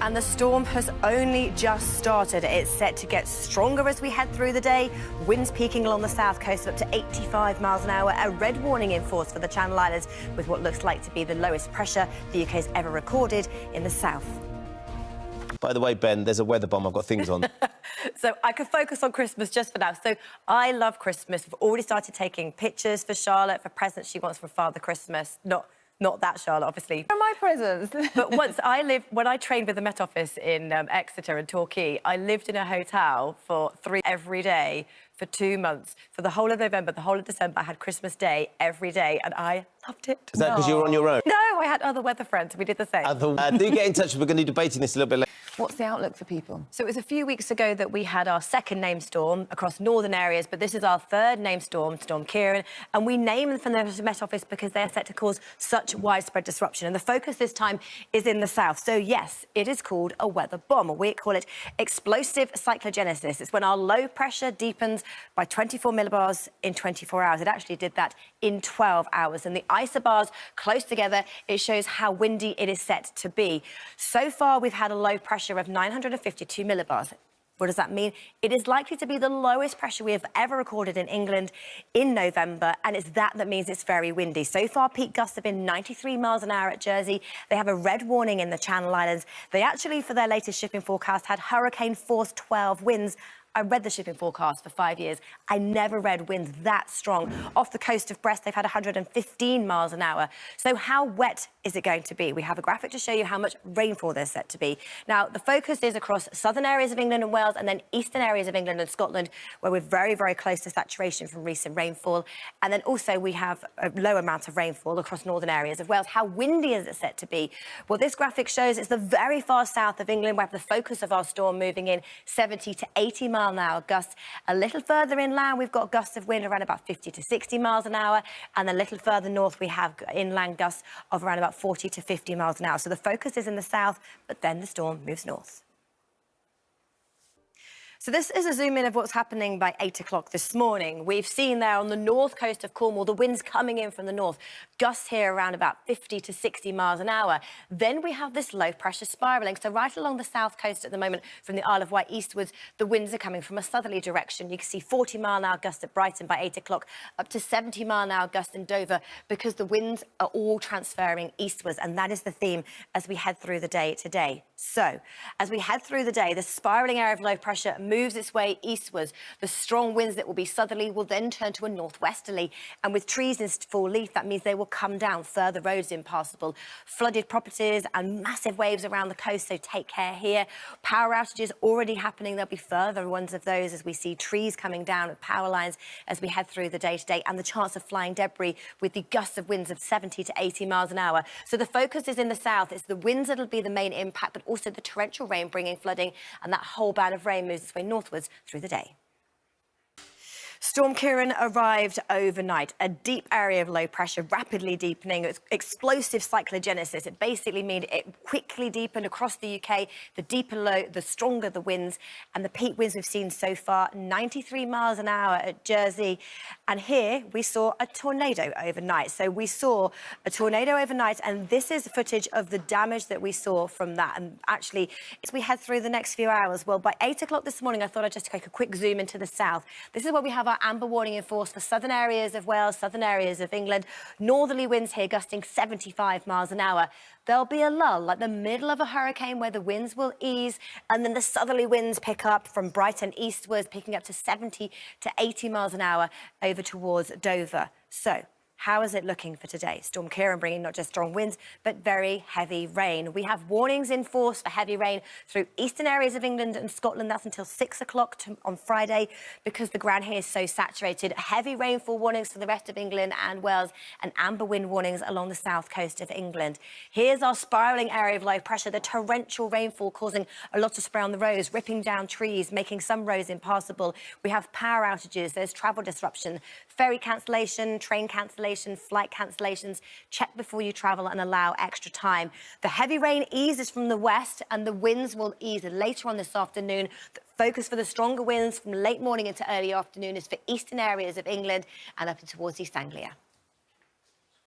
And the storm has only just started. It's set to get stronger as we head through the day. Winds peaking along the south coast up to 85 miles an hour. A red warning in force for the Channel Islands with what looks like to be the lowest pressure the UK's ever recorded in the south. By the way, Ben, there's a weather bomb. I've got things on. So I could focus on Christmas just for now. So I love Christmas. We've already started taking pictures for Charlotte for presents she wants from Father Christmas. Not that Charlotte, obviously. Where are my presents? But when I trained with the Met Office in Exeter and Torquay, I lived in a hotel for every day for 2 months. For the whole of November, the whole of December, I had Christmas Day every day, and I loved it. Is that because you were on your own? No, I had other weather friends. We did the same. Do get in touch. We're going to be debating this a little bit later. What's the outlook for people? So it was a few weeks ago that we had our second named storm across northern areas, but this is our third named storm, Storm Ciarán, and we named them from the Met Office because they are set to cause such widespread disruption. And the focus this time is in the south. So yes, it is called a weather bomb, or we call it explosive cyclogenesis. It's when our low pressure deepens by 24 millibars in 24 hours. It actually did that in 12 hours. And the isobars close together, it shows how windy it is set to be. So far, we've had a low pressure of 952 millibars. What does that mean? It is likely to be the lowest pressure we have ever recorded in England in November, and it's that means it's very windy. So far, peak gusts have been 93 miles an hour at Jersey. They have a red warning in the Channel Islands. They actually, for their latest shipping forecast, had hurricane-force 12 winds. I read the shipping forecast for 5 years. I never read winds that strong. Off the coast of Brest, they've had 115 miles an hour. So how wet is it going to be? We have a graphic to show you how much rainfall there's set to be. Now, the focus is across southern areas of England and Wales and then eastern areas of England and Scotland, where we're very, very close to saturation from recent rainfall. And then also we have a low amount of rainfall across northern areas of Wales. How windy is it set to be? Well, this graphic shows it's the very far south of England where the focus of our storm moving in 70 to 80 miles an hour gusts. A little further inland, we've got gusts of wind around about 50 to 60 miles an hour. And a little further north, we have inland gusts of around about 40 to 50 miles an hour. So the focus is in the south, but then the storm moves north. So this is a zoom in of what's happening by 8 o'clock this morning. We've seen there on the north coast of Cornwall, the winds coming in from the north, gusts here around about 50 to 60 miles an hour. Then we have this low pressure spiralling. So right along the south coast at the moment, from the Isle of Wight eastwards, the winds are coming from a southerly direction. You can see 40 mile an hour gusts at Brighton by 8 o'clock, up to 70 mile an hour gusts in Dover, because the winds are all transferring eastwards. And that is the theme as we head through the day today. So as we head through the day, the spiralling area of low pressure moves its way eastwards. The strong winds that will be southerly will then turn to a northwesterly. And with trees in full leaf, that means they will come down, further roads impassable, flooded properties and massive waves around the coast, so take care here. Power outages already happening. There'll be further ones of those as we see trees coming down at power lines as we head through the day today, and the chance of flying debris with the gusts of winds of 70 to 80 miles an hour. So the focus is in the south. It's the winds that'll be the main impact, but also the torrential rain bringing flooding, and that whole band of rain moves its way northwards through the day. Storm Ciarán arrived overnight, a deep area of low pressure, rapidly deepening. It's explosive cyclogenesis. It basically means it quickly deepened across the UK. The deeper low, the stronger the winds. And the peak winds we've seen so far, 93 miles an hour at Jersey. And here we saw a tornado overnight. So we saw a tornado overnight, and this is footage of the damage that we saw from that. And actually, as we head through the next few hours, well, by 8 o'clock this morning, I thought I'd just take a quick zoom into the south. This is where we have our amber warning in force for southern areas of Wales, southern areas of England. Northerly winds here gusting 75 miles an hour. There'll be a lull, like the middle of a hurricane, where the winds will ease, and then the southerly winds pick up from Brighton eastwards, picking up to 70 to 80 miles an hour over towards Dover. So how is it looking for today? Storm Ciarán bringing not just strong winds, but very heavy rain. We have warnings in force for heavy rain through eastern areas of England and Scotland. That's until 6 o'clock on Friday, because the ground here is so saturated. Heavy rainfall warnings for the rest of England and Wales, and amber wind warnings along the south coast of England. Here's our spiralling area of low pressure, the torrential rainfall causing a lot of spray on the roads, ripping down trees, making some roads impassable. We have power outages, there's travel disruption, ferry cancellation, train cancellation, flight cancellations. Check before you travel and allow extra time. The heavy rain eases from the west, and the winds will ease later on this afternoon. The focus for the stronger winds from late morning into early afternoon is for eastern areas of England and up towards East Anglia.